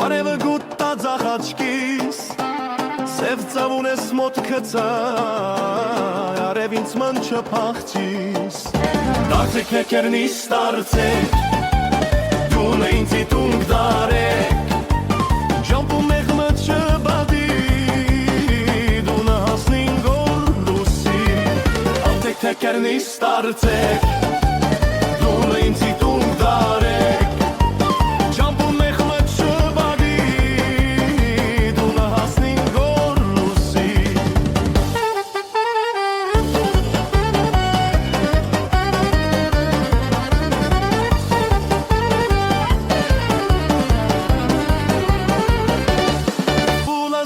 Արևը գուտտած աղաչքիս Սև ծավուն ես մոտ կծայ Արև ինձ ման չփախչիս Դարձեք թեկերնիս դարձեք Դունը ինձի տունք դարեք Ջամպու մեղմը չբադի Դունը հասնին գոր լուսի Դարձեք թեկերնիս դարձեք Դունը ինձի տունք դարեք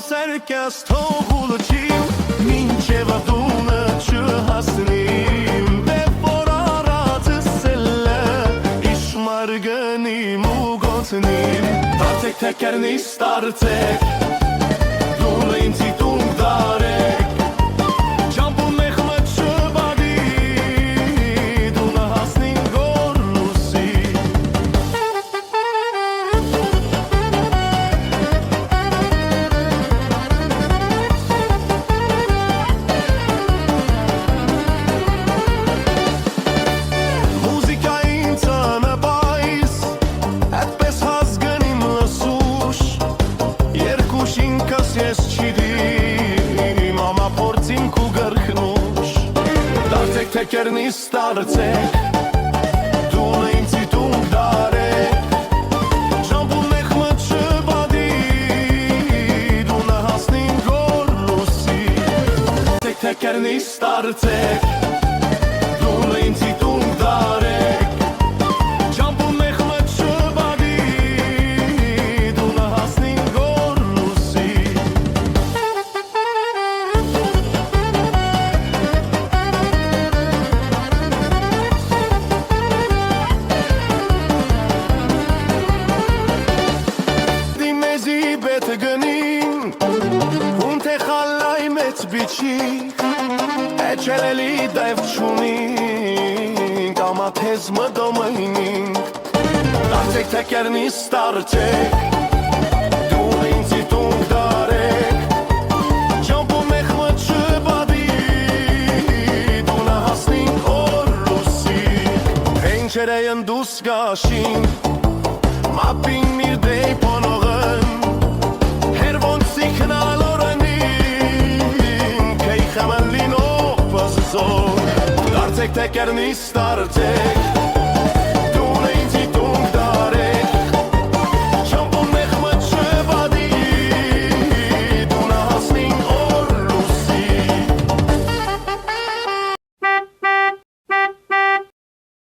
Սերկես թողուլ չիմ մինչև դունը չհասնիմ Դեպ որ առածս էլը իշմար գնիմ ու գոնցնիմ Դարձեք թեկերնիս դարձեք դունը ինձի տունք դարեք Ջամպու մեղմը չբադի դունը հասնին գոր լուսի Ես չիդիմ ամա պորցիմ կու գրխնուշ Դարձեք թեկերնիս դարձեք Դունը ինձի տունք դարեք Ջամպու մեղմը չբադի Դունը հասնին գոր լուսի Դարձեք թեկերնիս դարձեք Դունը ինձի տունք դարեք Biçi Eçeleli devçunin Ama tez mı domaynin Darcek tekernis darcek Dune inzi tung darek Campu mehmet çıbadi Duna hasnin orlusi Pencereyen dus gaşin Mapin mirdey ponoğın Her von signal Դարձեք թեկերնիս դարձեք